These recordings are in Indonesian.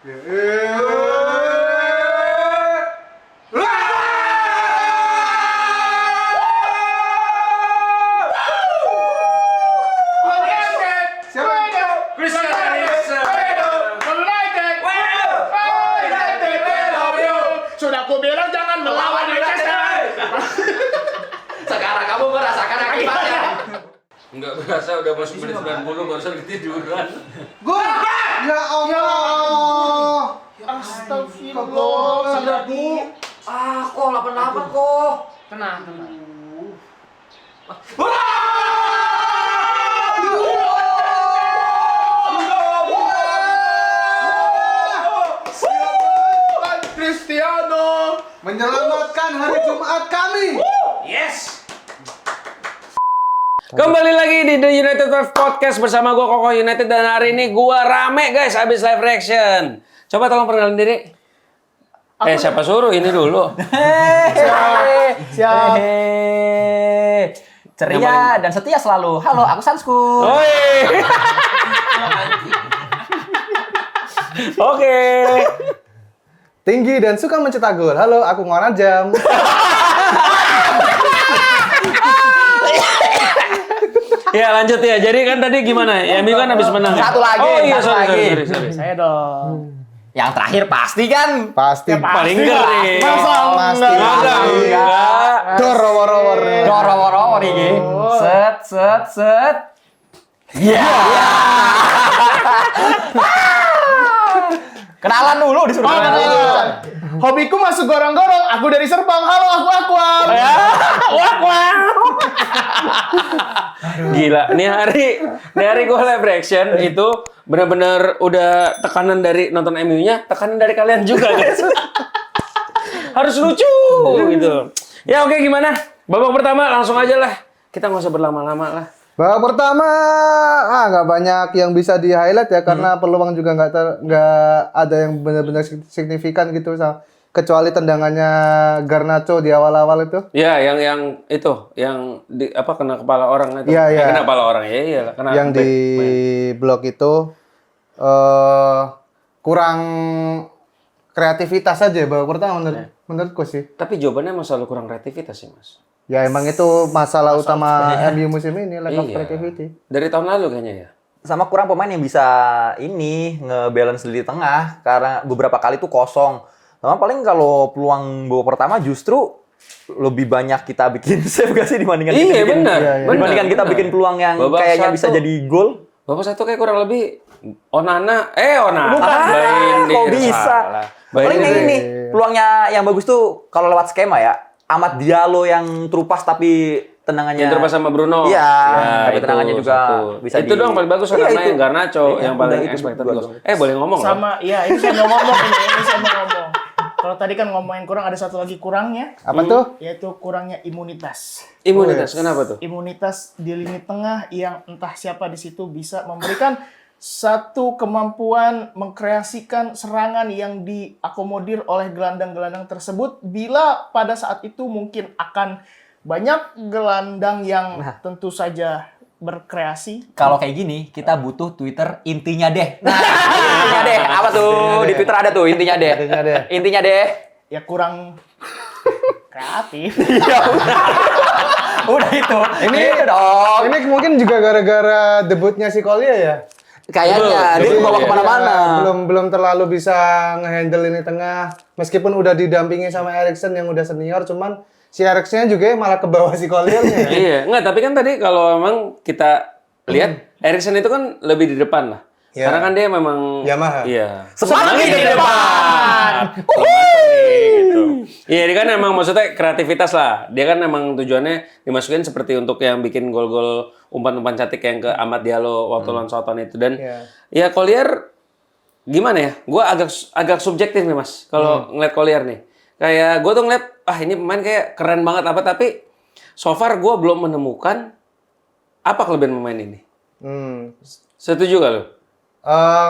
Sudah aku bilang jangan melawan Manchester. Sekarang kamu merasakan akibatnya. Enggak berasa udah masuk menit 90 barusan ketiduran. Gol! Ya Allah! Astagfirullah. Sadari. Kok 88 kok. Tenang. Cristiano Menyelamatkan hari Jumat kami. yes. Kembali lagi di The United Wave Podcast bersama gua Koko United dan hari ini gua rame guys habis live reaction. Coba tolong perkenalin diri. Siapa suruh ini dulu? Siap. Ceria dan setia selalu. Halo, aku Sansku. Oi. Oke. Tinggi dan suka mencetak gol. Halo, aku Ngora Jam. Ya lanjut ya. Jadi kan tadi gimana? MU kan habis menang. Satu lagi. Oh iya, satu lagi. sorry. Saya dong. Yang terakhir pasti kan? Pasti. Paling keren. Pasti. Enggak. Doro-woro-woro. Doro-woro iki. Set. Iya. Kenalan dulu disuruh kenalan dulu. Hobiku masuk gorong-gorong. Aku dari Serpong. Halo, aku Aquam. Gila, nih hari gue live reaction itu benar-benar udah tekanan dari nonton MU-nya, tekanan dari kalian juga guys. Harus lucu gitu. Ya oke, gimana? Babak pertama langsung aja lah. Kita nggak usah berlama-lama lah. Babak pertama nggak banyak yang bisa di highlight ya karena peluang juga nggak ada yang benar-benar signifikan gitu kecuali tendangannya Garnacho di awal-awal itu. Ya, yang itu, yang kena kepala orang itu. Iya. Kena kepala orang ya, kena Yang di blok itu kurang kreativitas aja babak pertama menurutku sih. Tapi jawabannya emang selalu kurang kreativitas sih, Mas. Ya emang itu masalah utama MU musim ini, lack of creativity. Dari tahun lalu kayaknya ya. Sama kurang pemain yang bisa nge-balance di tengah karena beberapa kali tuh kosong. Sama paling kalau peluang babak pertama justru lebih banyak kita bikin save gak sih dibandingkan dibandingkan kita bikin peluang yang babak kayaknya satu, bisa jadi gol. Babak satu kayak kurang lebih Onana. Kok bisa? Paling yang ini peluangnya yang bagus tuh kalau lewat skema ya. Ahmad Diallo yang terupas tapi tendangannya yang terupas sama Bruno. Iya, tapi itu tendangannya juga satu. bisa itu doang paling bagus karena yang Garnacho Iya, yang paling itu expected bagus. goals. Boleh ngomong loh. Sama, iya ini saya mau ngomong ini saya mau ngomong. Kalau tadi kan ngomongin kurang, ada satu lagi kurangnya. Apa tuh? Yaitu kurangnya imunitas. Imunitas kenapa tuh? Imunitas di lini tengah yang entah siapa di situ bisa memberikan satu kemampuan mengkreasikan serangan yang diakomodir oleh gelandang-gelandang tersebut bila pada saat itu mungkin akan banyak gelandang yang tentu saja berkreasi. Kalau kayak gini, kita butuh Twitter intinya deh. Nah, intinya deh. Apa tuh? Di Twitter ada tuh intinya deh. Intinya deh. Ya kurang kreatif. Ya udah itu. Ini dong. Ini mungkin juga gara-gara debutnya si Kolia ya. Kayaknya dia kebawa kemana-mana. Belum terlalu bisa ngehandle ini tengah. Meskipun udah didampingi sama Eriksen yang udah senior, cuman si Eriksen juga malah ke bawah si Collier-nya. Iya, enggak, tapi kan tadi kalau memang kita lihat Eriksen itu kan lebih di depan lah. Ya. Karena kan dia memang Yamaha. Iya. Semakin di depan. Gitu. Iya, dia kan emang maksudnya kreativitas lah. Dia kan emang tujuannya dimasukin seperti untuk yang bikin gol-gol umpan-umpan cantik yang ke Ahmad Diallo waktu lawan Southampton itu dan ya Collier gimana ya? Gua agak subjektif nih, Mas. Kalau ngeliat Collier nih. Kayak gue tuh ngeliat ini pemain kayak keren banget tapi so far gue belum menemukan apa kelebihan pemain ini. Setuju gak lo?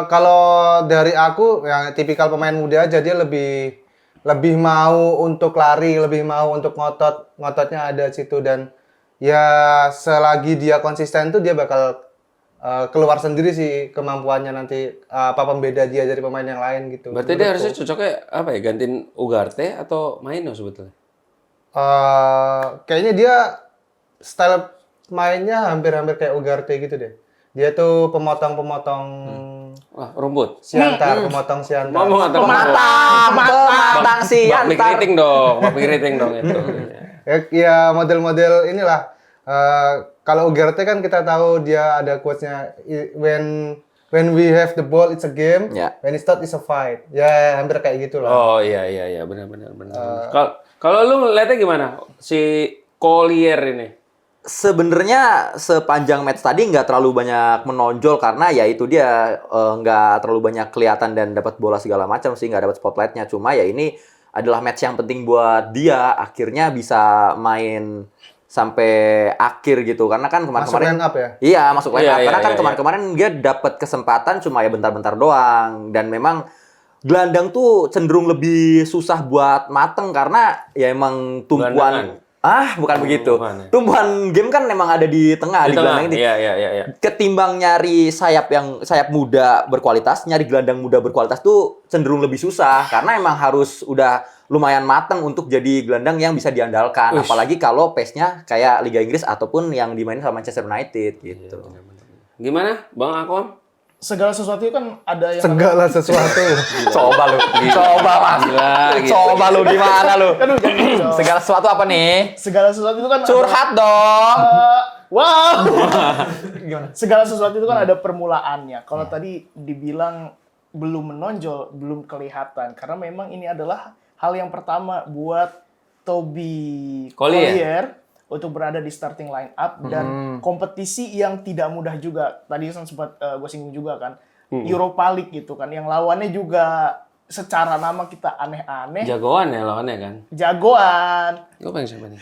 Kalau dari aku, yang tipikal pemain muda aja, dia lebih mau untuk lari, lebih mau untuk ngototnya ada situ dan ya selagi dia konsisten tuh dia bakal keluar sendiri sih kemampuannya nanti apa pembeda dia dari pemain yang lain gitu. Berarti dia harusnya cocoknya apa ya? Gantiin Ugarte atau Maino sebetulnya? Kayaknya dia style mainnya hampir-hampir kayak Ugarte gitu deh. Dia tuh pemotong-pemotong Wah, rumput. siantar, pemotong siantar. Pematang sih Bakmi keriting dong, bakmi keriting dong itu. Ya model-model inilah. Kalau Ugarte kan kita tahu dia ada quotes-nya when we have the ball it's a game, Ya. when it's not it's a fight. Ya hampir kayak gitu lah. Oh iya benar. Kalau lu lihatnya gimana si Collier ini? Sebenarnya sepanjang match tadi nggak terlalu banyak menonjol karena ya itu dia nggak terlalu banyak kelihatan dan dapat bola segala macam sih, nggak dapat spotlightnya. Cuma ya ini adalah match yang penting buat dia, akhirnya bisa main sampai akhir gitu karena kan Masuk kemarin line up ya? Iya, masuk line Iya, up. iya, Karena kan iya, kemarin-kemarin dia dapat kesempatan cuma ya bentar-bentar doang dan memang gelandang tuh cenderung lebih susah buat mateng karena ya emang tumpuan bukan begitu. bukan ya. Tumpuan game kan memang ada di tengah di tengah. gelandang ini. Iya. Ketimbang nyari sayap muda berkualitas, nyari gelandang muda berkualitas tuh cenderung lebih susah karena emang harus udah lumayan mateng untuk jadi gelandang yang bisa diandalkan. Uish. Apalagi kalau pace-nya kayak Liga Inggris ataupun yang dimainin sama Manchester United gitu. Gimana, Bang Akom? Segala sesuatu itu kan ada yang Segala sesuatu. Coba lu, coba Mas. Gila, gitu. Coba lu gimana lu? Aduh, jangan gitu dong. Segala sesuatu apa nih? Segala sesuatu itu kan Curhat dong. wow. Segala sesuatu itu kan ada permulaannya. Kalau tadi dibilang belum menonjol, belum kelihatan karena memang ini adalah hal yang pertama buat Toby Collier untuk berada di starting line up dan kompetisi yang tidak mudah juga. Tadi kan sempat gue singgung juga kan. Europa League gitu kan yang lawannya juga secara nama kita aneh-aneh. Jagoan ya lawannya kan? Jagoan. Gue pengen siapa nih?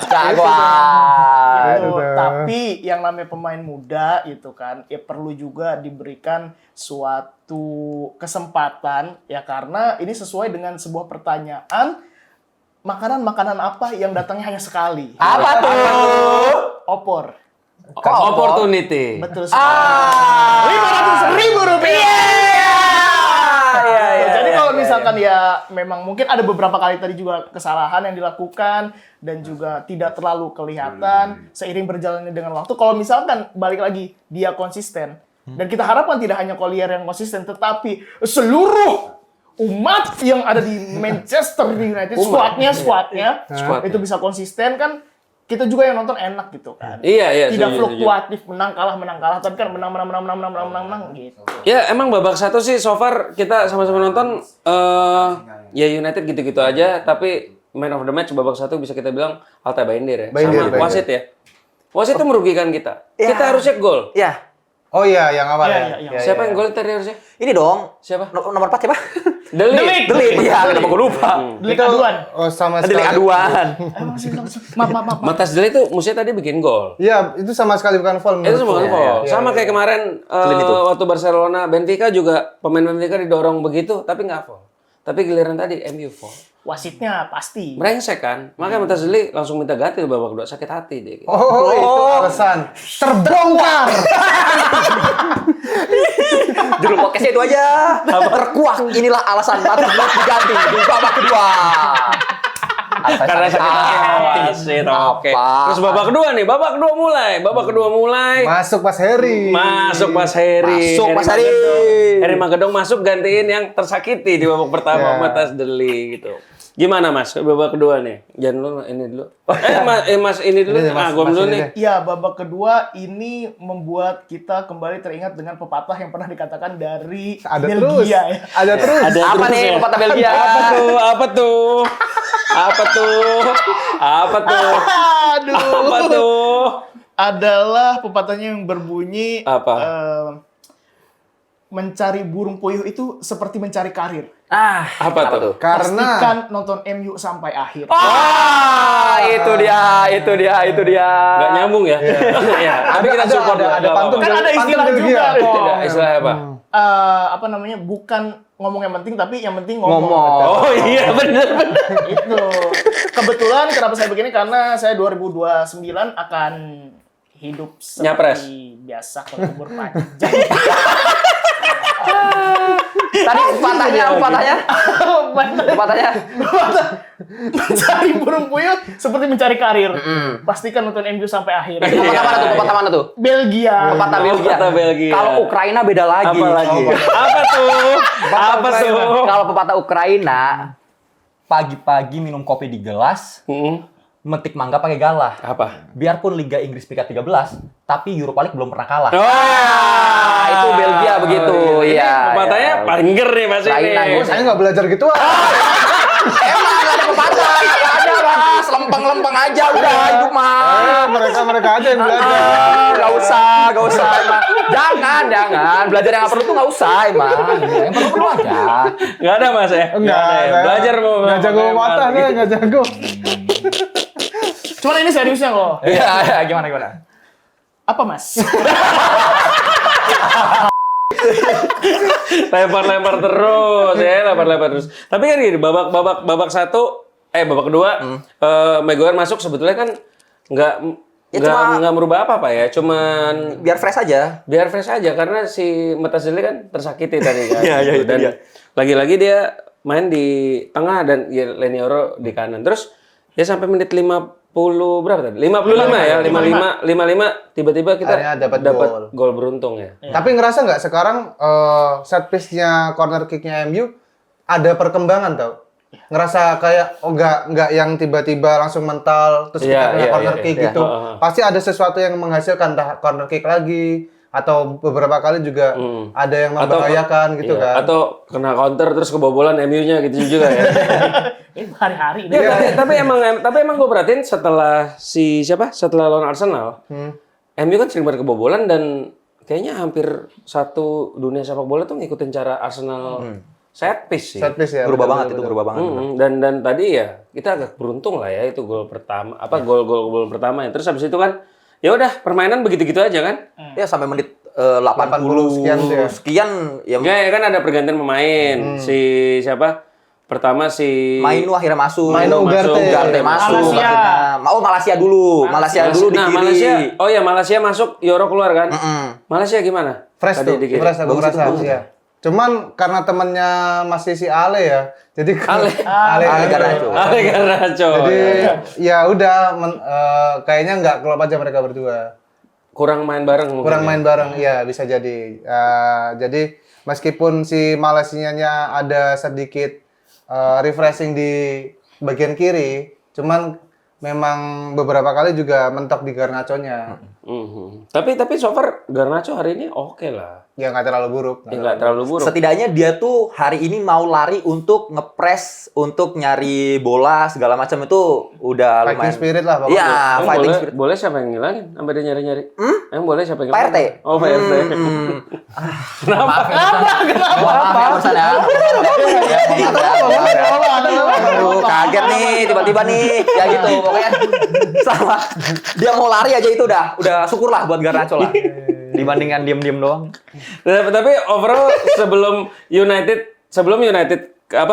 Jagoan. Gitu. Tapi yang namanya pemain muda itu kan ya perlu juga diberikan suatu kesempatan ya karena ini sesuai dengan sebuah pertanyaan makanan apa yang datangnya hanya sekali. Apa tuh? Opor. Opportunity. Betul sekali. 500.000 rupiah. Jadi kalau misalkan ya memang mungkin ada beberapa kali tadi juga kesalahan yang dilakukan dan juga tidak terlalu kelihatan seiring berjalannya dengan waktu. Kalau misalkan balik lagi dia konsisten dan kita harapkan tidak hanya Collier yang konsisten tetapi seluruh umat yang ada di Manchester United squadnya itu bisa konsisten kan kita juga yang nonton enak gitu kan. Iya. Tidak setuju. fluktuatif menang kalah tapi kan menang gitu. Ya emang babak satu sih so far kita sama-sama nonton ya United gitu-gitu aja tapi man of the match babak satu bisa kita bilang Altay Bayindir ya. Sama wasit ya. Wasit itu merugikan kita. Ya. Kita harus cek gol. Ya, Oh iya, yang awal Iya, ya. iya. Siapa yang gol tadi harusnya? ini dong. Siapa? Nomor 4 siapa? Delik. Iya, kenapa gue lupa. Delik aduan. Oh sama Delik sekali. aduan. Maaf. Matas Delik itu musuhnya tadi bikin gol. Iya, itu sama sekali bukan foul. Itu sama menurutku. gol. Iya, Sama iya. kayak kemarin waktu Barcelona Benfica juga pemain Benfica didorong begitu tapi nggak foul. Tapi giliran tadi MU foul. Wasitnya pasti. Brengsek kan? Makanya Matas Delik langsung minta ganti babak kedua sakit hati dia. Gitu. Oh, itu alasan. Terbongkar. Judul podcastnya itu aja. Terkuak. Inilah alasan Matas Delik diganti di babak kedua. Karena sakit hati. Oke. Terus babak kedua nih, babak kedua mulai. Masuk Mas Heri. Masuk Mas Heri. Masuk, Mas Heri. Heri Magedong masuk gantiin yang tersakiti di babak pertama Ya. Matas Delik gitu. Gimana Mas babak kedua nih? Jangan lu ini dulu. Mas ini dulu. Ini, Mas, Gua Mas dulu ini nih. deh. Iya, babak kedua ini membuat kita kembali teringat dengan pepatah yang pernah dikatakan dari Ada terus. Belgia ya. Ada terus. Ada Apa terus nih ya? pepatah Belgia? Apa tuh? Aduh. Adalah pepatahnya yang berbunyi Apa? mencari burung puyuh itu seperti mencari karir. Apa tuh? Karena Pastikan nonton MU sampai akhir. Itu dia. Gak nyambung ya? Iya. Tapi kita support ada nggak pantun. apa-apa. Kan ada istilah Pantun juga. Belgia. istilahnya apa? Apa namanya? Bukan ngomong yang penting, tapi yang penting ngomong. Ngomong. Oh iya bener. Itu. Kebetulan kenapa saya begini karena saya 2029 akan hidup seperti Nyapres. biasa kalau umur panjang. Tadi pepatahnya. Mencari burung puyuh seperti mencari karir. Pastikan nonton MU sampai akhir. Pepatah mana tuh? Belgia. Pepatah Belgia. Pepatah Belgia. Kalau Ukraina beda lagi. Apa lagi? Apa tuh? Apa tuh? Kalau pepatah Ukraina, pagi-pagi minum kopi di gelas, metik mangga pakai galah. Apa? Biarpun Liga Inggris peringkat 13, tapi Europa League belum pernah kalah. Wah, itu Belgia begitu. Iya. Pepatahnya iya. paling ger nih Mas Ukraina, ini. Saya nggak belajar gitu. Emang nggak ada pepatah, nggak ada Mas. Lempeng-lempeng aja udah itu mah. Mereka aja yang belajar. Gak usah emang. Jangan. Belajar yang nggak perlu tuh nggak usah emang. Yang perlu aja. Nggak ada Mas ya? Enggak, ada ya? Belajar mau. nggak jago mata nih, nggak jago. Cuman ini seriusnya loh. Iya, gimana? Oh. Apa Mas? Lempar-lempar terus ya, lempar-lempar terus. Tapi kan gini, babak kedua, Maguire masuk sebetulnya kan nggak nggak merubah apa ya, cuman Biar fresh aja. biar fresh aja karena si Matasili kan tersakiti tadi kan. Iya, gitu. itu Dan dia. lagi-lagi dia main di tengah dan ya, Lenioro di kanan. Terus ya sampai menit 50 berapa tadi? 55 ya, 55 tiba-tiba kita Akhirnya dapat gol beruntung ya. Tapi ngerasa nggak sekarang set piece-nya corner kick-nya MU ada perkembangan tau? Ngerasa kayak nggak yang tiba-tiba langsung mental terus Iya, kita kena iya, corner iya, kick iya. gitu. Pasti ada sesuatu yang menghasilkan entah corner kick lagi atau beberapa kali juga ada yang membahayakan gitu Iya, kan. Atau kena counter terus kebobolan MU-nya gitu juga ya. Ini hari-hari ini. Ya, tapi emang gue perhatiin setelah lawan Arsenal, MU kan sering banget kebobolan dan kayaknya hampir satu dunia sepak bola tuh ngikutin cara Arsenal set piece sih. Set piece ya. Berubah banget betul-betul. itu, berubah banget. Dan tadi ya kita agak beruntung lah ya itu gol pertama gol pertama ya. Terus habis itu kan ya udah permainan begitu-gitu aja kan. Ya sampai menit 80 sekian tuh ya. sekian ya Ya kan ada pergantian pemain. Si siapa? Pertama si Mainu akhirnya masuk. Mainu Ugarte. Ugarte masuk. Malaysia. akhirnya. Oh, Malaysia dulu. Malaysia dulu di kiri. Malaysia. Oh ya Malaysia masuk, Yoro keluar kan? Malaysia gimana? Fresh Tadi tuh, di kiri. fresh aku ngerasa. Iya. Cuman karena temennya masih si Ale ya, jadi Ale Garnacho. Ale Garnacho. Jadi ya udah kayaknya nggak klop aja mereka berdua. Kurang main bareng mungkin. Kurang ya? main bareng, iya bisa jadi. Jadi meskipun si Malaysianya ada sedikit refreshing di bagian kiri, cuman memang beberapa kali juga mentok di Garnacho-nya. Tapi so far Garnacho hari ini oke lah. Ya nggak terlalu buruk. Ya, nggak terlalu buruk. Setidaknya dia tuh hari ini mau lari untuk ngepres, untuk nyari bola segala macam itu udah Fighting lumayan. spirit lah pokoknya. Iya, Emang fighting boleh, spirit. boleh siapa yang ngilangin? Sampai dia nyari-nyari. Emang boleh siapa yang Pak RT. ngilangin? Oh, Pak RT. Maaf ya pesan ya. Aduh, kaget nih tiba-tiba nih. Ya gitu pokoknya sama. Dia mau lari aja itu udah syukurlah buat Garnacho lah. Dibandingkan diem-diem doang. Tapi overall sebelum United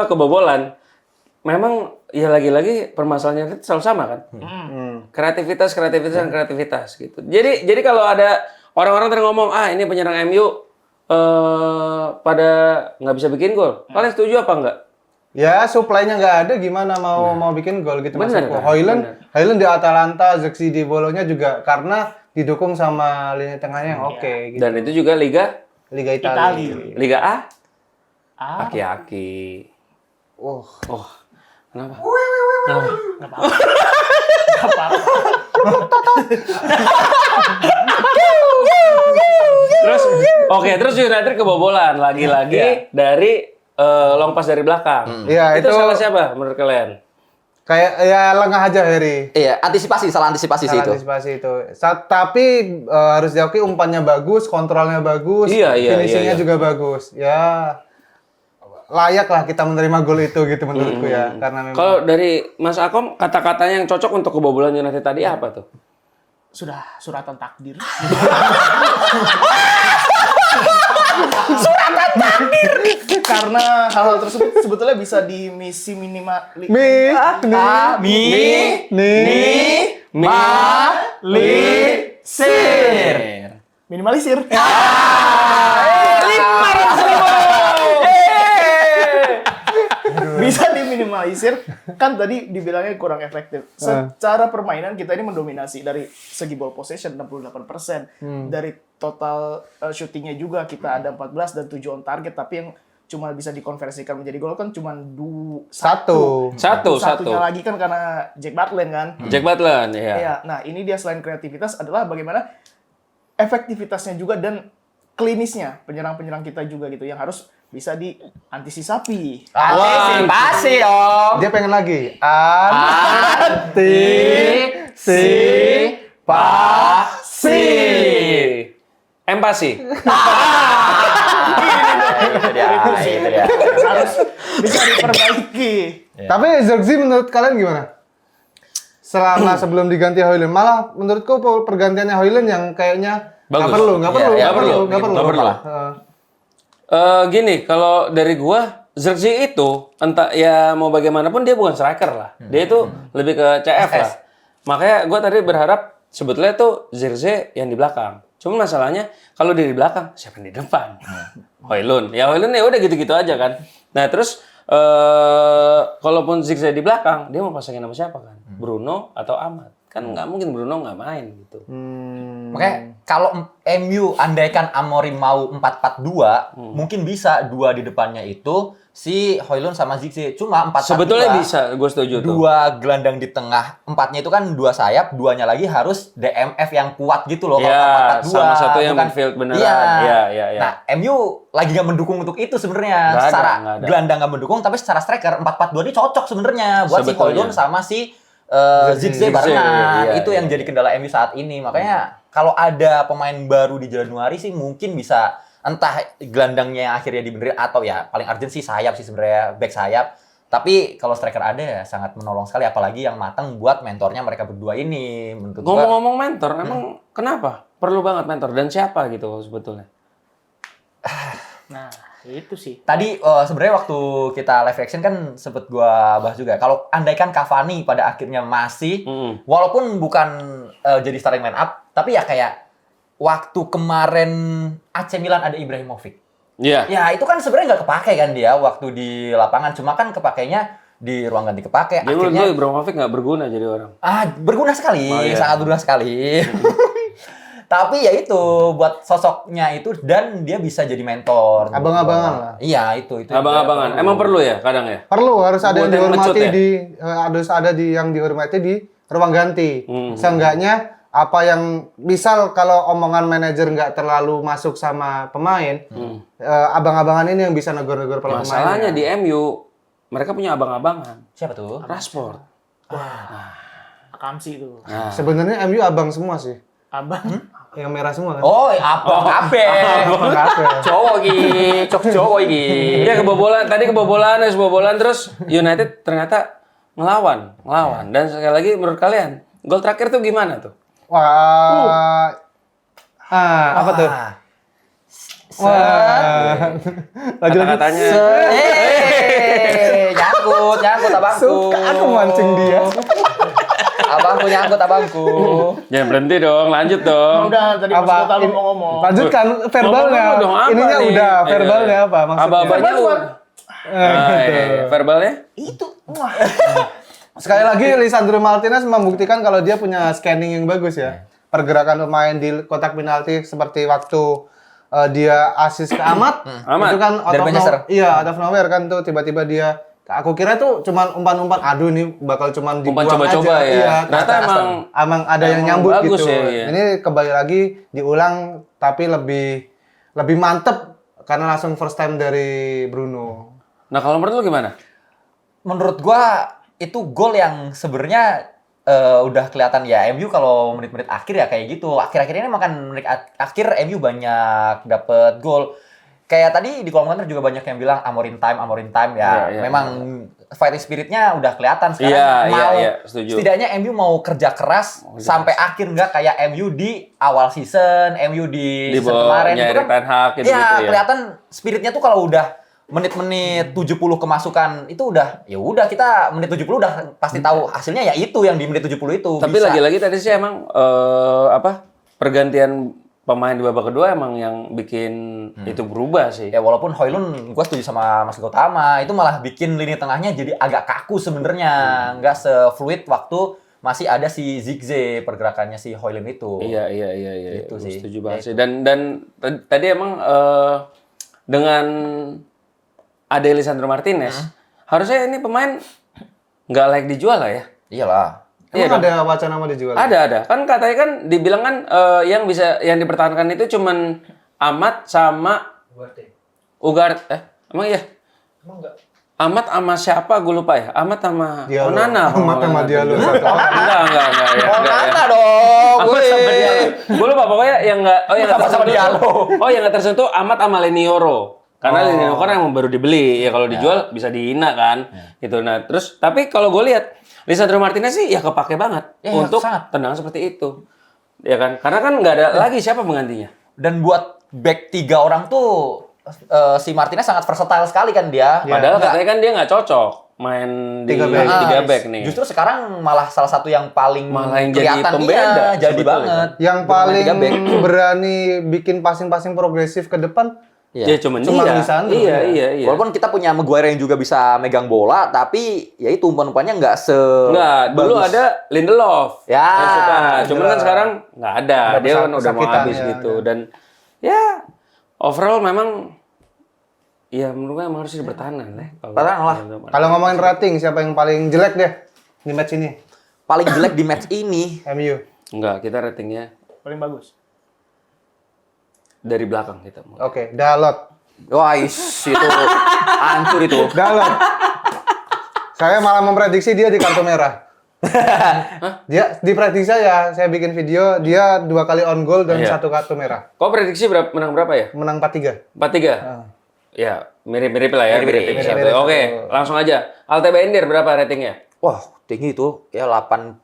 kebobolan, memang ya lagi-lagi permasalahannya itu selalu sama kan? Kreativitas gitu. Jadi kalau ada orang-orang tadi ngomong ini penyerang MU pada nggak bisa bikin gol, kalian setuju apa enggak? Ya supply-nya nggak ada, gimana mau bikin gol gitu Bener, maksudku. kan? Hoyland di Atalanta, Zexi di Bolonya juga karena didukung sama lini tengahnya yang oke gitu. Dan itu juga Liga Italia. Liga A. Ah. Aki-aki. Oh, Kenapa? Terus United kebobolan lagi-lagi dari long pass dari belakang. Iya, itu itu salah siapa menurut kalian? kayak ya lengah aja Harry. Iya, salah antisipasi sih itu. Antisipasi itu. Tapi harus diakui umpannya bagus, kontrolnya bagus, Iya. finishingnya juga bagus. Ya layak lah kita menerima gol itu gitu menurutku ya, karena memang Kalau dari Mas Akom, kata-katanya yang cocok untuk kebobolan United tadi apa tuh? Sudah suratan takdir. Karena hal-hal tersebut sebetulnya bisa dimisi minimalisir. Bisa diminimalisir, kan tadi dibilangnya kurang efektif. Secara permainan kita ini mendominasi dari segi ball possession 68%. Dari total shootingnya juga kita ada 14 dan 7 on target, tapi yang cuma bisa dikonversikan menjadi gol kan cuma Satu. Satunya lagi kan karena Jack Butland kan. Jack Butland, ya. Iya. Nah, ini dia selain kreativitas adalah bagaimana efektivitasnya juga dan klinisnya penyerang-penyerang kita juga gitu yang harus bisa diantisipasi. Antisipasi dong. Dia pengen lagi. Empati. Itu dia. Harus bisa diperbaiki. Tapi Zirkzee menurut kalian gimana? Selama sebelum diganti Højlund, malah menurutku pergantiannya Højlund yang kayaknya nggak Bagus. perlu. Nggak perlu. Gini, kalau dari gua, Zirkzee itu entah ya mau bagaimanapun dia bukan striker lah. Dia itu lebih ke CF lah. Makanya gua tadi berharap sebetulnya tuh Zirkzee yang di belakang. Cuma masalahnya kalau dia di belakang, siapa yang di depan? Højlund. Ya Højlund ya udah gitu-gitu aja kan. Nah, terus kalaupun Zirkzee di belakang, dia mau pasangin sama siapa kan? Bruno atau Ahmad. Kan nggak mungkin Bruno nggak main gitu. Makanya kalau MU andaikan Amorim mau 4-4-2, mungkin bisa dua di depannya itu si Højlund sama Zirkzee. Cuma 4-4-2. Sebetulnya bisa, gue setuju tuh. Dua gelandang di tengah, empatnya itu kan dua sayap, duanya lagi harus DMF yang kuat gitu loh. Ya, Kalau 4-4-2 sama satu yang bukan- midfield beneran. Iya. Iya. Nah, MU lagi nggak mendukung untuk itu sebenarnya. Nggak ada, Secara nggak ada. gelandang nggak mendukung, tapi secara striker 4-4-2 ini cocok sebenarnya buat si Sebetulnya. Højlund sama si Zirkzee Zirkzee, barengan. iya, Itu yang jadi kendala MU saat ini. Makanya kalau ada pemain baru di Januari sih mungkin bisa entah gelandangnya yang akhirnya dibenerin atau ya paling urgent sih sayap sih sebenarnya, back sayap. Tapi kalau striker ada ya sangat menolong sekali, apalagi yang matang buat mentornya mereka berdua ini. Menurut gua, Ngomong-ngomong mentor, emang kenapa? Perlu banget mentor dan siapa gitu sebetulnya? Nah, itu sih. tadi sebenarnya waktu kita live reaction kan sempet gua bahas juga. Kalau andaikan Cavani pada akhirnya masih, walaupun bukan jadi starting line up, tapi ya kayak waktu kemarin AC Milan ada Ibrahimovic. Iya. Ya itu kan sebenarnya nggak kepake kan dia waktu di lapangan, cuma kan kepakainya di ruang ganti kepake. Dia menurut Akhirnya gue Ibrahimovic nggak berguna jadi orang. berguna sekali, Oh, iya. sangat berguna sekali. Tapi ya itu buat sosoknya itu dan dia bisa jadi mentor. Abang-abangan lah. Iya itu. Abang-abangan. Emang perlu ya kadang ya? Perlu, harus ada Buat yang yang dihormati ngecut ya? harus ada yang dihormati di ruang ganti. Seenggaknya apa yang misal kalau omongan manajer nggak terlalu masuk sama pemain, abang-abangan ini yang bisa negor-negor para Masalahnya pemainnya. di MU mereka punya abang-abangan. Siapa tuh? Rashford. Akamsi itu. Nah. Sebenarnya MU abang semua sih. Abang. Yang merah semua kan? Oh, abang kabeh. Cowok iki, cowok iki. Iya kebobolan terus United ternyata ngelawan. Dan sekali lagi menurut kalian gol terakhir tuh gimana tuh? Wah. Apa tuh? Wah. Kata-katanya. Nyangkut abangku. Suka aku mancing dia. Abangku. Jangan berhenti dong, lanjut dong. Udah tadi Mas Kota lu mau ngomong. Lanjutkan verbalnya. Ngomong dong, apa Ininya nih? udah, Iya. verbalnya apa maksudnya? Aba-abanya udah. Verbalnya? Itu. Wah. Sekali lagi Lisandro Martinez membuktikan kalau dia punya scanning yang bagus ya. Pergerakan pemain di kotak penalti seperti waktu dia assist ke Ahmad. Ahmad, Itu kan dari Manchester. out of nowhere kan tuh tiba-tiba dia, aku kira tuh cuman umpan-umpan, aduh ini bakal cuman dibuang Coba-coba aja. ya. Iya, Ternyata emang ada yang emang nyambut bagus gitu. ya, iya. Ini kembali lagi diulang tapi lebih mantep karena langsung first time dari Bruno. Nah kalau menurut lu gimana? Menurut gua itu gol yang sebenarnya udah kelihatan ya MU kalau menit-menit akhir ya kayak gitu. Akhir-akhir ini makan menit akhir MU banyak dapet gol. Kayak tadi di kolom komentar juga banyak yang bilang Amorim time ya. Iya, Memang fighting spiritnya udah kelihatan sekarang. Iya, setuju. Setidaknya MU mau kerja keras sampai akhir nggak kayak MU di awal season, MU di season bawah kemarin Erik Ten Hag gitu-gitu ya, ya. kelihatan spiritnya tuh kalau udah menit-menit 70 kemasukan itu udah ya udah kita menit 70 udah pasti tahu hasilnya ya itu yang di menit 70 itu. Tapi bisa. lagi-lagi tadi sih emang pergantian pemain di babak kedua emang yang bikin itu berubah sih. Ya walaupun Højlund gue setuju sama Mas Gautama itu malah bikin lini tengahnya jadi agak kaku sebenarnya, nggak se-fluid waktu masih ada si Zigze pergerakannya si Højlund itu. Iya. Gitu sih. Setuju banget sih. Dan tadi emang dengan ada Lisandro Martinez, harusnya ini pemain nggak layak dijual lah ya. Iyalah. Emang ada wacana mau dijual? Ada. Kan katanya kan dibilang kan yang dipertahankan itu cuman Amat sama Ugarte. Emang iya? Emang enggak? Amat sama siapa? Gue lupa ya. Amat sama Diallo. Onana. Amat sama Diallo satu. Enggak. Ya, Mana dong? Amat sama Diallo. Gue lupa pokoknya yang enggak. Oh yang Sama Diallo. Oh yang nggak tersentuh Amat sama Lenioro. Karena Lenioro kan yang baru dibeli. Ya kalau dijual bisa dihina kan. Gitu. Nah terus tapi kalau gue lihat Lisandro Martinez sih ya kepake banget Ya, untuk sangat. tendangan seperti itu. Ya kan? Karena kan nggak ada lagi siapa penggantinya. Dan buat back 3 orang tuh si Martinez sangat versatile sekali kan dia. Padahal Nggak- katanya kan dia nggak cocok main di Tiga back. tiga back nih. Justru sekarang malah salah satu yang paling Malah yang jadi kelihatan pembeda, iya, jadi sebetulnya. banget. Yang Dengan paling tiga back. berani bikin passing-passing progresif ke depan Iya. Ya cuman Cuma dia. Lisandro, Iya. Walaupun kita punya Maguire yang juga bisa megang bola, tapi ya itu umpan-umpannya nggak Enggak, dulu bagus. ada Lindelof. Ya, yang suka. Cuman kan Lindelof. sekarang nggak ada. Udah Dia kan udah mau kesakitan, habis ya, gitu. ya. Dan ya overall memang ya menurut gue emang harus dipertahankan lah. Pertahanan lah. Kalau ngomongin rating, siapa yang paling jelek deh di match ini? Paling jelek di match ini. MU. Enggak, kita ratingnya Paling bagus. dari belakang kita. Oke, Dalot. Wah, itu hancur itu. Dalot. Saya malah memprediksi dia di kartu merah. Dia diprediksi saya bikin video, dia 2 kali on goal dan Iya. 1 kartu merah. Kok prediksi menang berapa ya? Menang 4-3. 4-3? Ya, mirip-mirip lah ya. Mirip-mirip. Mirip-mirip. Mirip-mirip. Oke, langsung aja. Altebe Indir berapa ratingnya? Wah, tinggi itu. Ya 80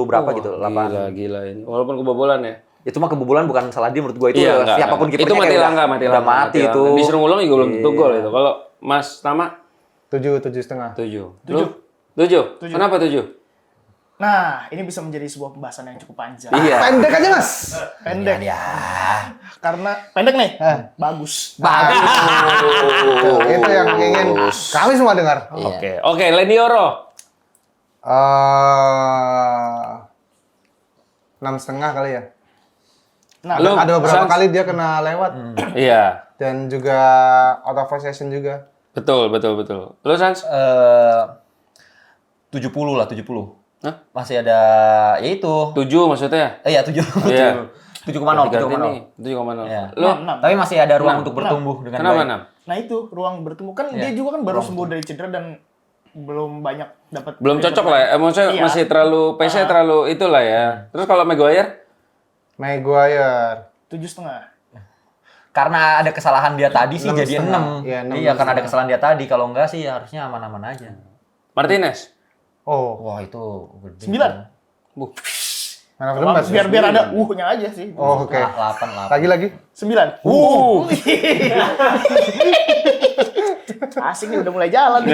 berapa gitu. 8. Gila ini. Walaupun kebobolan ya. Itu mah kebobolan bukan salah dia menurut gue itu. Iya, enggak, siapapun enggak. kipernya Itu mati kayak langka, udah mati itu. langka. Disuruh ngulang juga belum tentu Iya. gol itu. Kalau Mas Tama 7,5. 7. 7. 7. Kenapa 7? Nah, ini bisa menjadi sebuah pembahasan yang cukup panjang. Iya. Pendek aja, Mas. Pendek. Ya. Karena pendek nih. Bagus. Itu yang ingin kami semua dengar. Oke. Oke, Lenioro. 6,5 kali ya. Nah, Lu Ada beberapa Sans? kali dia kena lewat Iya. dan juga out of possession juga. Betul. Lu Sans? 70 lah, 70. Hah? Masih ada ya itu. 7 maksudnya? Iya, 7. Iya. 7,0, Ganti 7,0. nih, 7,0. Ya. Lu Tapi masih ada ruang untuk bertumbuh dengan kenapa baik. 6? Nah itu ruang bertumbuh kan dia juga kan baru sembuh dari cedera dan belum banyak dapat. Belum cocok lah ya. Maksudnya Iya. masih terlalu pace-nya terlalu itulah ya. Terus kalau Maguire? Maguire 7,5. Karena ada kesalahan dia tadi sih jadi 6. 6,5. Iya, 6,5. Iya, karena ada kesalahan dia tadi. Kalau enggak sih harusnya aman-aman aja. Martinez? Oh, Wah, itu gede. 9. Bu. mana berempat? Biar ada nya aja sih. Oh, oke. 8. Lagi. 9. Asik nih udah mulai jalan nih.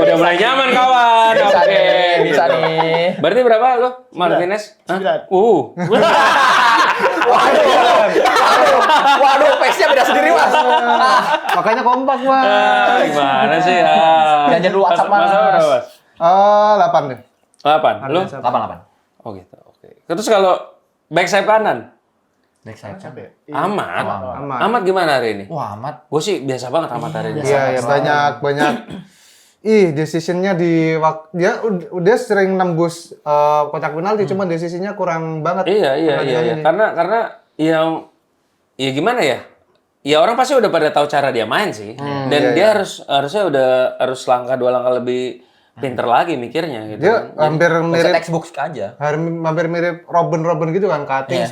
Udah mulai nyaman kawan. Bisa Oke. nih, bisa gitu. nih. Berarti berapa lo Martinez? Hah? 9. Waduh, pace-nya beda sendiri, Mas. Makanya kompak, Mas. Gimana sih? Jangan dulu WhatsApp, Mas. Berapa, Mas? 8 deh. 8. Lu? 8. Oh gitu. Oke. Terus kalau back sayap kanan? Next saya. Amat. Amat. Amat gimana hari ini? Wah, amat. Gue sih biasa banget Amat hari ini. Iya, ya banyak. Decision-nya di dia udah sering nembus kotak penalti, cuman decision-nya kurang banget. Iya. pertandingan ini. Karena ya gimana ya? Ya orang pasti udah pada tahu cara dia main sih. Dan dia harusnya harus langkah 2 langkah lebih pinter lagi mikirnya gitu. Dia hampir Mirip mirip textbook aja. hampir mirip Robin gitu kan, cutting,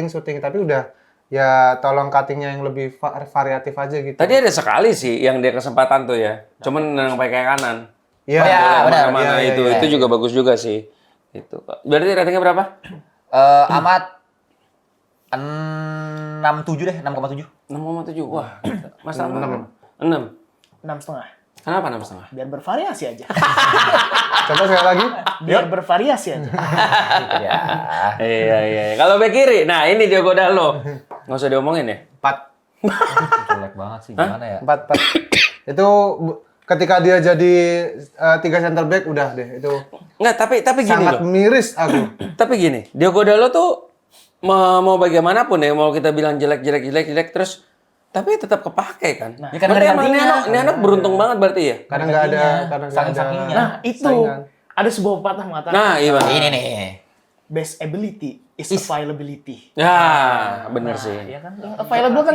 shooting, tapi udah ya tolong cuttingnya yang lebih variatif aja gitu. Tadi ada sekali sih yang dia kesempatan tuh ya. Cuman yang pakai kanan. Iya, Oh, ya, benar. Mana Iya, itu iya. itu juga bagus juga sih. Itu. Berarti ratingnya berapa? Amat 6 6,7 deh, 6,7. 6,7. Wah, Mas Tama. 6. 6,5. Kenapa 6,5? Biar bervariasi aja. Coba sekali lagi. Biar bervariasi aja. Ya. Iya. Kalau bek kiri, nah ini Diogo Dalo. Nggak usah diomongin ya. 4. Jelek banget sih, gimana ya? 4. Itu ketika dia jadi 3 center back udah deh itu Nggak, tapi gini sangat loh. miris aku. Tapi gini, Diogo Dalo tuh mau bagaimanapun ya, mau kita bilang jelek terus tapi tetap kepake kan. Ya kan Berarti ada emang gantinya. ini anak beruntung banget berarti ya. Karena nggak ada Saking-sakingnya. Nah, itu saingan. ada sebuah pepatah mengatakan Nah, iya Bang. Ini nih. best ability is availability. Ya, bener sih. Ya kan? Yang available kan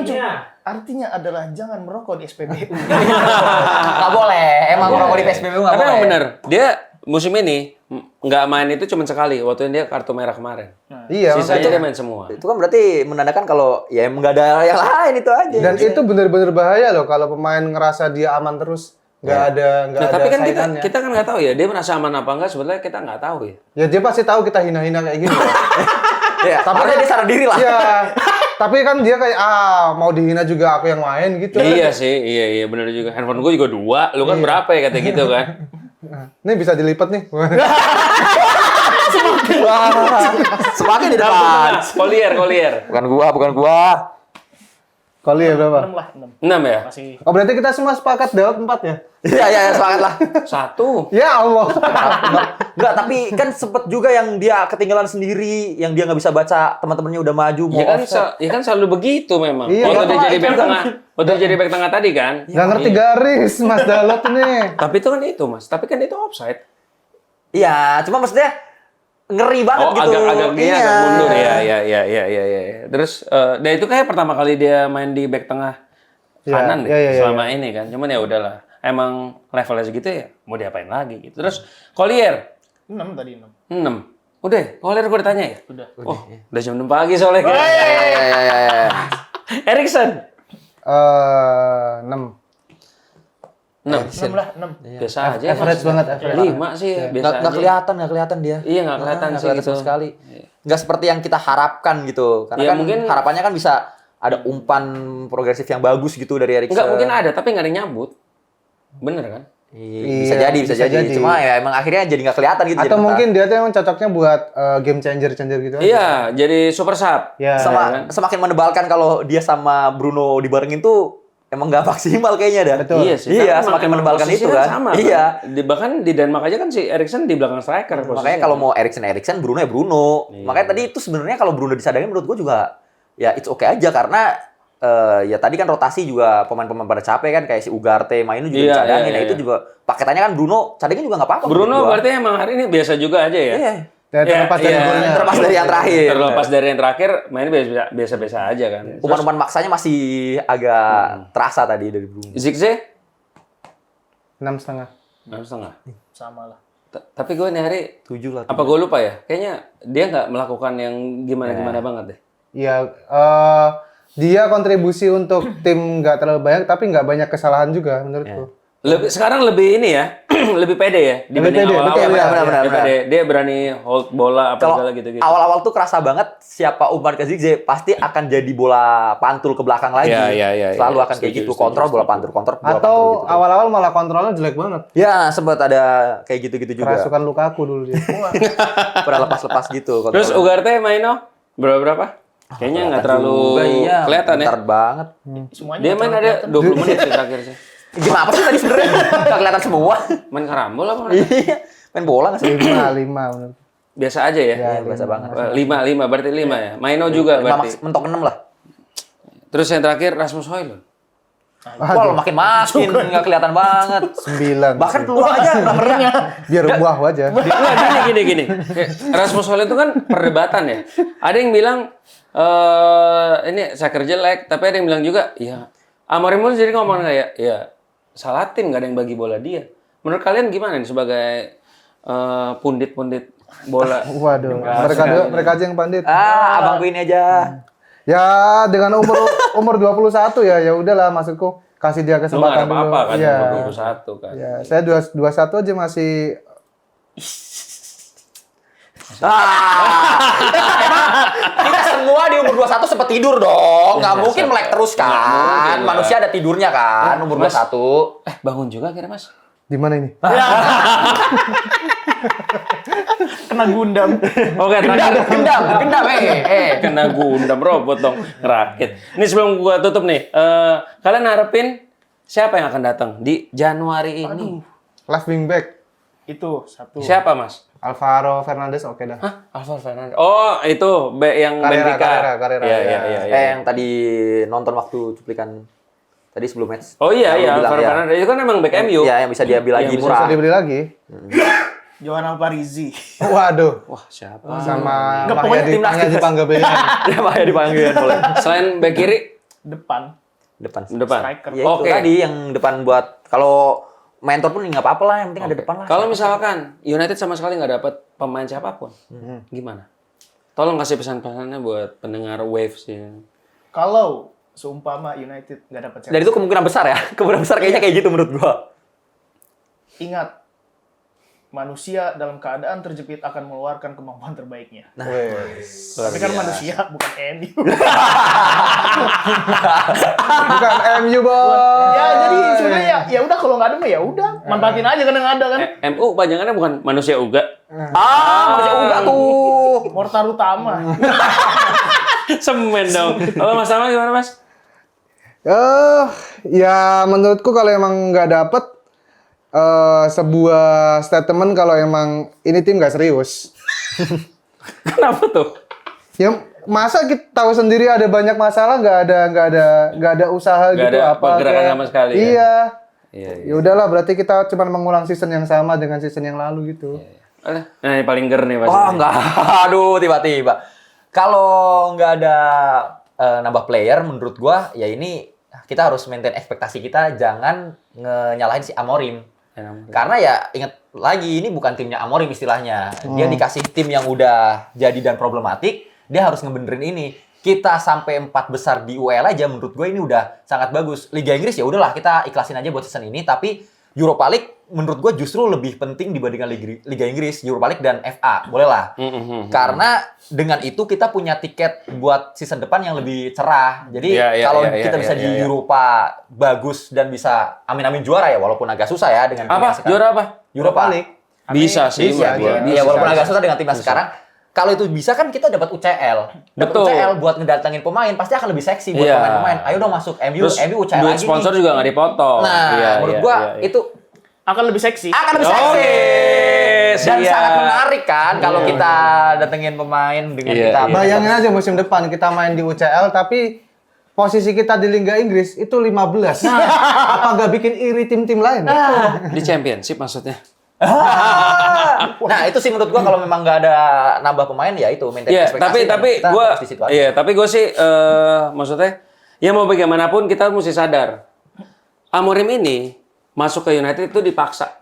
artinya adalah jangan merokok di SPBU. Nggak boleh. Emang rokok di PSBB nggak Tapi boleh. emang bener, dia musim ini nggak main itu cuma sekali, waktu dia kartu merah kemarin. Iya. Sisanya dia main semua. Itu kan berarti menandakan kalau ya emang nggak ada yang lain itu aja. Dan itu benar-benar bahaya loh kalau pemain ngerasa dia aman terus nggak ada Nah, tapi kan saingannya. kita kan nggak tahu ya, dia merasa aman apa enggak, sebenarnya kita nggak tahu ya. Ya dia pasti tahu kita hina-hina kayak gini. Ya, tapi dia sadar diri lah. Iya. Tapi kan dia kayak mau dihina juga aku yang main gitu. Iya sih, iya bener juga. Handphone gue juga 2, lu kan berapa ya kata gitu kan? Ini bisa dilipat nih. Semakin di depan. Collier. Bukan gua. Kali ya berapa? 6 lah, 6. 6 ya? Masih Oh berarti kita semua sepakat Daud 4 ya? Iya, semangat lah. 1. Ya Allah. Enggak, tapi kan sempet juga yang dia ketinggalan sendiri, yang dia nggak bisa baca teman-temannya udah maju mau offset. Ya kan selalu begitu memang. Iya, Waktu nggak dia tahu, jadi itu back kan- tengah, waktu dia jadi back tengah tadi kan? Nggak ngerti garis Mas Dalot nih. Tapi itu kan itu Mas, tapi kan itu offside. Iya, cuma maksudnya ngeri banget Oh, gitu. agak Iya. mundur ya. Terus dan itu kayak pertama kali dia main di back tengah kanan deh iya, selama ini kan. Cuman ya udahlah. Emang levelnya segitu ya, mau diapain lagi gitu. Terus Collier 6 tadi 6. 6. Udah, Collier gue ditanya ya? Udah. Oh, udah jam 6 pagi soalnya. Iya. Erikson 6. 6 lah, 6. biasa aja. Average banget, average. 5 sih, biasa Nggak aja. kelihatan dia. Iya, nggak kelihatan Nggak sih kelihatan gitu. sama sekali. Nggak seperti yang kita harapkan gitu. Karena Ya, kan mungkin- harapannya kan bisa ada umpan progresif yang bagus gitu dari Erikson. Enggak, mungkin ada, tapi nggak ada yang nyambut. Bener kan? Bisa Iya, bisa bisa jadi. jadi. Cuma ya emang akhirnya jadi nggak kelihatan gitu. Atau jadi mungkin dia tuh emang cocoknya buat game changer gitu aja. Iya, jadi super sub. Ya. semakin menebalkan kalau dia sama Bruno dibarengin tuh emang nggak maksimal kayaknya dah. Betul. Iya sih. Iya, tapi semakin emang menebalkan posisinya itu kan. Sama, Iya. Bahkan di Denmark aja kan si Erikson di belakang striker. Makanya posisinya. kalau mau Erikson, Bruno ya Bruno. Iya. Makanya tadi itu sebenarnya kalau Bruno disadangin menurut gue juga ya it's okay aja karena ya tadi kan rotasi juga pemain-pemain pada capek kan kayak si Ugarte main juga Iya, dicadangin. iya, Nah itu iya. juga paketannya kan Bruno cadangin juga nggak apa-apa. Bruno menurut gua. berarti emang hari ini biasa juga aja ya. Iya. Ya, terlepas dari Iya. golnya. Terlepas dari yang terakhir. Terlepas dari yang terakhir, mainnya biasa-biasa aja kan. Umpan-umpan maksanya masih agak terasa tadi dari Bruno. Zigze 6,5. 6,5. Sama lah. Tapi gue nih hari 7 lah. apa gue lupa ya? Kayaknya dia nggak melakukan yang gimana-gimana banget deh. Iya, dia kontribusi untuk tim nggak terlalu banyak, tapi nggak banyak kesalahan juga menurutku. Sekarang lebih ini ya, lebih pede ya dibanding pede, awal-awal. betul, ya. benar. Dia pede. Dia berani hold bola apa Kalau segala gitu-gitu. awal-awal tuh kerasa banget siapa umpan ke Zigze pasti akan jadi bola pantul ke belakang lagi. Iya. Selalu akan kayak Setuju, gitu, setuju, kontrol bola setuju. pantul, kontrol bola Atau pantul gitu. awal-awal malah kontrolnya jelek banget. Ya, sempat ada kayak gitu-gitu juga. Kerasukan Lukaku dulu dia. Pernah lepas-lepas gitu. Terus kontrolnya. Ugarte maino berapa? Kayaknya nggak terlalu Juga, iya, kelihatan ya. bentar banget. Semuanya Dia main ada 20 menit sih terakhir sih. Gimana sih tadi sebenarnya? Nggak kelihatan semua. Main karambol apa? Iya, main bola nggak sih? 5 menurut. Biasa aja ya. Iya, biasa banget. 5 berarti 5 ya. Maino juga berarti. Mentok 6 lah. Terus yang terakhir Rasmus Højlund. Wah, makin nggak kelihatan banget. 9. Bahkan peluang aja nomornya. Biar buah aja. Nggak, gini. Kayak Rasmus Højlund itu kan perdebatan ya. Ada yang bilang ini striker jelek, tapi ada yang bilang juga, ya Amorim pun jadi ngomong kayak, ya salah tim nggak ada yang bagi bola dia. Menurut kalian gimana nih sebagai pundit-pundit bola? Waduh, mereka aja yang pandit. Abangku ini aja. Ya dengan umur 21 ya udahlah maksudku kasih dia Lu nggak kesempatan ada apa-apa kan, Iya. 21 kan. Ya, saya 21 aja masih Emang kita semua di umur 21 sempat tidur dong. Nggak mungkin melek terus kan. mungkin lah. Manusia ada tidurnya kan, umur Mas. 21. Bangun juga kira Mas. Di mana ini? Kena gundam. Oke, Gendam, kena gundam robot dong, ngerakit. Ini sebelum gua tutup nih, kalian harapin siapa yang akan datang di Januari ini? Left wing back. Itu satu. Siapa Mas? Alvaro Fernandes oke dah. Hah? Alvaro Fernandes. Oh, itu yang Benfica. Carrera. Iya. Yang tadi nonton waktu cuplikan tadi sebelum match. Oh iya, Yang lu bilang, Alvaro ya. Fernandes itu kan emang back MU. Iya, yang bisa diambil lagi Yang murah. Bisa dibeli lagi. Johan Alparizi. Waduh. Wah, siapa? Sama Nggak, pokoknya timnas. Panggabean. Ya, Pak, dipanggil boleh. Selain back kiri, Depan. Depan. Striker. Ya itu Oke. tadi yang depan buat kalau mentor pun nggak apa-apa lah, yang penting ada depan lah. kalau misalkan United sama sekali nggak dapat pemain siapapun, gimana? Tolong kasih pesan-pesannya buat pendengar Waves ya. Kalau seumpama United nggak dapat Dan itu kemungkinan besar ya. Kemungkinan besar kayaknya kayak gitu menurut gua. ingat, manusia dalam keadaan terjepit akan mengeluarkan kemampuan terbaiknya. Tapi kan manusia bukan MU. Bukan MU, Bos. Ya jadi sebenarnya ya udah kalau nggak ada mah ya udah manfaatin aja kan yang ada kan. MU panjangannya bukan manusia uga. Manusia udah tuh. Mortar utama. Semen dong. Kalau Mas Tama gimana Mas? Ya menurutku kalau emang nggak dapet sebuah statement kalau emang ini tim nggak serius. Kenapa tuh? Ya masa kita tahu sendiri ada banyak masalah nggak ada usaha Nggak gitu ada apa pergerakan kayak- sama sekali, ya? Iya. Iya. Ya udahlah berarti kita cuma mengulang season yang sama dengan season yang lalu gitu. Alah, nah ini paling ger nih Mas. Oh enggak. Aduh, tiba-tiba. Kalau nggak ada nambah player, menurut gua ya ini kita harus maintain ekspektasi kita, jangan nyalahin si Amorim. Karena ya ingat lagi ini bukan timnya Amorim istilahnya. Dia dikasih tim yang udah jadi dan problematik, dia harus ngebenerin ini. Kita sampai 4 besar di UEL aja menurut gue ini udah sangat bagus. Liga Inggris ya udahlah kita ikhlasin aja buat season ini, tapi Europa League menurut gue justru lebih penting dibandingkan Liga Inggris, Europa League dan FA. Boleh lah. Karena dengan itu kita punya tiket buat season depan yang lebih cerah. Jadi kalau kita bisa di Europa bagus dan bisa amin-amin juara ya, walaupun agak susah ya dengan tim yang Apa? sekarang. Juara apa? Europa League. Bisa sih. Bisa, menurut gua. Iya, walaupun agak susah dengan timnas sekarang. Kalau itu bisa kan kita dapat UCL. Dapat Betul. UCL buat ngedatengin pemain pasti akan lebih seksi buat Iya. pemain-pemain. Ayo dong masuk MU, Terus MU UCL duit lagi sponsor nih. juga nggak dipotong. Nah, Iya, menurut iya, gua iya, iya. itu Akan lebih seksi. akan lebih seksi. Oke, Dan siap. sangat menarik kan kalau kita datengin pemain dengan Iya, kita. iya. Bayangin aja musim depan kita main di UCL tapi posisi kita di Liga Inggris itu 15. Apa nggak bikin iri tim-tim lain? Di championship maksudnya. Nah, itu sih menurut gua kalau memang nggak ada nambah pemain ya itu maintain Iya, ekspektasi. tapi Kita gua harus di situ aja. iya, tapi gue sih maksudnya ya mau bagaimanapun kita mesti sadar. Amorim ini masuk ke United itu dipaksa.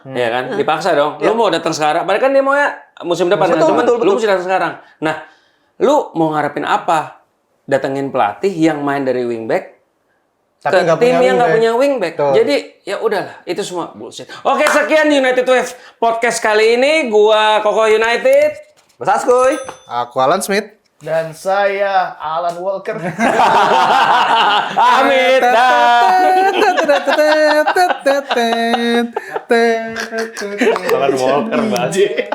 Iya kan? Dipaksa dong. Lu mau datang sekarang, padahal kan dia mau ya musim depan kan. Betul, Cuman betul, lu mesti datang sekarang. Nah, lu mau ngarepin apa? Datengin pelatih yang main dari wingback Tapi ke nggak tim punya yang nggak wingback. punya wingback. Betul. Jadi ya udahlah, itu semua bullshit. Oke, sekian United Wave podcast kali ini. Gua Koko United. Mas Askuy. Aku Alan Smith. Dan saya Alan Walker. Amit dah. Alan Walker banget.